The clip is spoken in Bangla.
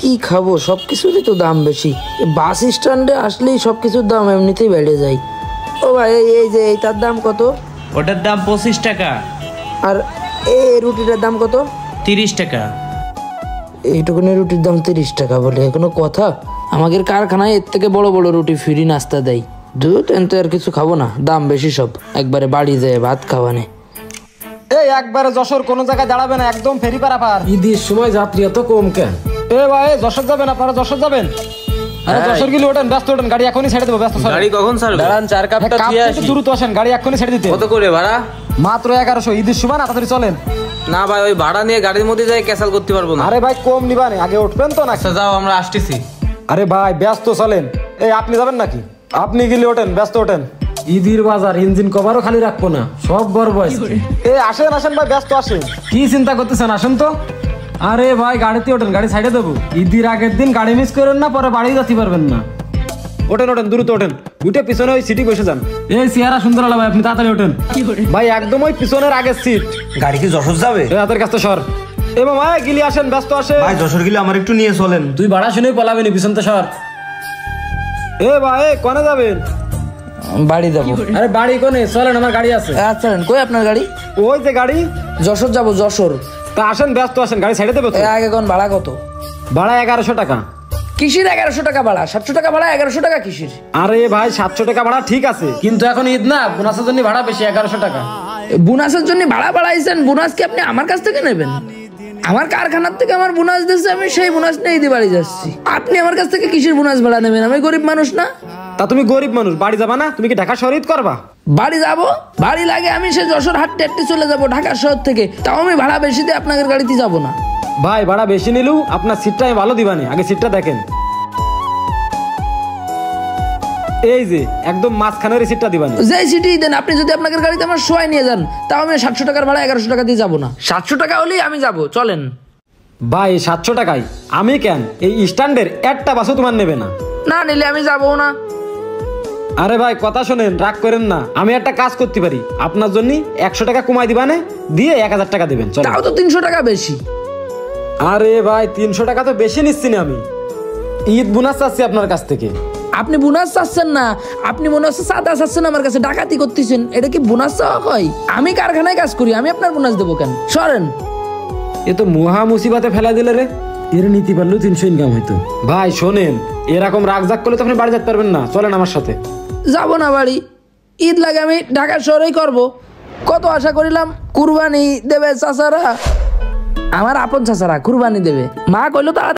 কি খাবো, সবকিছুরই তো দাম বেশি। বাস স্ট্যান্ডে আসলেই সবকিছুর দাম এমনিতেই বেড়ে যায়। ও ভাই, এই যে এইটার দাম কত? ওটার দাম 25 টাকা। আর এই রুটিটার দাম কত? 30 টাকা। এইটুকুনি রুটির দাম 30 টাকা বলে কোনো কথা? আমাদের কারখানায় এর থেকে বড় বড় রুটি ফ্রি নাস্তা দেয়। দুধ এনতে আর কিছু খাবো না, দাম বেশি সব। একবারে বাড়ি যায় ভাত খাওয়ানে। এই একবারে যশোর কোন জায়গায় দাঁড়াবে না, একদম ফেরি পারাপার। ঈদের সময় যাত্রী এত কম কেন? এ ভাই, যশোর যাবেন আপনারা? যশোর যাবেন? আরে যশোর গেলে ওঠেন, ব্যস্ত ওঠেন, গাড়ি এখনই ছেড়ে দেবো। ব্যস্ত গাড়ি কখন ছাড়বে? দাঁড়ান, 4 কাপটা দিয়ে আসি। দ্রুত আসেন, গাড়ি এখনই ছেড়ে দিতে। কত করে ভাড়া? মাত্র 1100। ঈদের সময় না, তাড়াতাড়ি চলেন। না ভাই, ওই ভাড়া নিয়ে গাড়ির মধ্যে যাই ক্যান্সেল করতে পারবো না। আরে ভাই কম নিবানে, আগে উঠবেন তো না? আচ্ছা যাও, আমরা আসতেছি। আরে ভাই ব্যস্ত চলেন। এই আপনি যাবেন নাকি? আপনি গেলে ওঠেন, ব্যস্ত ওঠেন। ঈদের বাজার, ইঞ্জিন কভারও খালি রাখবো না, সব বড় আজকে। এই আসেন আসেন ভাই, ব্যস্ত আসেন। কি চিন্তা করতেছেন, আসেন তো। আরে ভাই গাড়িতে ওঠেন, গাড়ি সাইডে দেবো। ঈদের আগের দিন গাড়ি মিস করেন না, পরে বাড়ি যেতে পারবেন না। ওঠেন ওঠেন, দ্রুত ওঠেন। উঠে পিছনে ওই সিটি বসে যান। এই চেহারা সুন্দর হলো ভাই, আপনি তাড়াতাড়ি ওঠেন। ভাই একদম ওই পিছনের আগের সিট। গাড়ি কি যশোর যাবে? এই হাতের কাছে সর। এ মামা গিলি আসেন, ব্যস্ত আসেন। ভাই যশোর গেলে আমার একটু নিয়ে চলেন। তুই ভাড়া শুনেই পালাবেনি, পিছনতে সর। এ ভাই কোনে যাবেন? বাড়ি যাবো। আরে বাড়ি কোনে? চলেন, আমার গাড়ি আছে। আচ্ছা, কই আপনার গাড়ি? ওই যে গাড়ি। যশোর যাবো, যশোর। তা আসেন, ব্যস্ত আসেন, গাড়ি ছেড়ে দেবো তো। আগে কোন ভাড়া কত? ভাড়া 1100 টাকা। কিসির 1100 টাকা ভাড়া? 700 টাকা ভাড়া, 1100 টাকা কিসির? আরে ভাই 700 টাকা ভাড়া ঠিক আছে, কিন্তু এখন ঈদ না, বোনাসের জন্য ভাড়া বেশি, 1100 টাকা। বোনাসের জন্য ভাড়া বাড়াইছেন? বোনাস কি আপনি আমার কাছ থেকে নেবেন? আমার কারখানার থেকে আমার বোনাস দিচ্ছে, আমি সেই বোনাস নিয়ে ঈদে বাড়ি যাচ্ছি। আপনি আমার কাছ থেকে কিসের বোনাস ভাড়া নেবেন? আমি গরিব মানুষ না? তা তুমি গরিব মানুষ, বাড়ি যাবা না? তুমি কি ঢাকা শহরে ঈদ করবা? বাড়ি যাবো, বাড়ি লাগে আমি সে যশোর হাঁটতে হাঁটতে চলে যাবো ঢাকা শহর থেকে। তাও আমি ভাড়া বেশি দিয়ে আপনাদের গাড়িতে যাবো না। ভাই ভাড়া বেশি নিলেও আপনার সিটটা আমি ভালো দিবানি, আগে সিটটা দেখেন। এই যে একদম মাঝখানের সিটটা দিবানি। যেই সিটি দেন আপনি, যদি আপনাদের গাড়িতে আমার শোয়াই নিয়ে যান, তাও আমি 700 টাকার ভাড়া 1100 টাকা দিয়ে যাবো না। 700 টাকা হলেই আমি যাবো, চলেন। ভাই 700 টাকায় আমি কেন এই স্ট্যান্ডের একটা বাসও তোমার নেবে না? না নিলে আমি যাবো না। আরে ভাই কথা শোনেন, রাগ করেন না। আমি একটা কাজ করতে পারি, আপনার জন্য 100 টাকা কমাই দিবানে, দিয়ে 1000 টাকা দিবেন। চলো। তাও তো 300 টাকা বেশি। আরে ভাই 300 টাকা তো বেশি নিচ্ছি না আমি। ঈদ বোনাস চাচ্ছি আপনার কাছ থেকে। আপনি বোনাস চাচ্ছেন না, আপনি মনে হচ্ছে চাঁদা চাচ্ছেন আমার কাছে, ডাকাতি করতেছেন। এটা কি বোনাস চাওয়া হয়? আমি কারখানায় কাজ করি, আমি আপনার বোনাস দেবো কেন? সরেন। এ তো মহা মুসিবতে ফেলা দিলে রে। এর নীতি পারলেও 300 ইনকাম হইতো। ভাই শোনেন, এরকম রাগজাগ করলে তো আপনি বাড়ি যেতে পারবেন না। চলেন আমার সাথে। যাবো না বাড়ি, ঈদ লাগে আমি ঢাকা শহরেই করব। কত আশা করিলাম কুরবানি দেবে চাচারা, আমার আপন চাচারা কুরবানি দেবে। মা কইলো তাড়াতাড়ি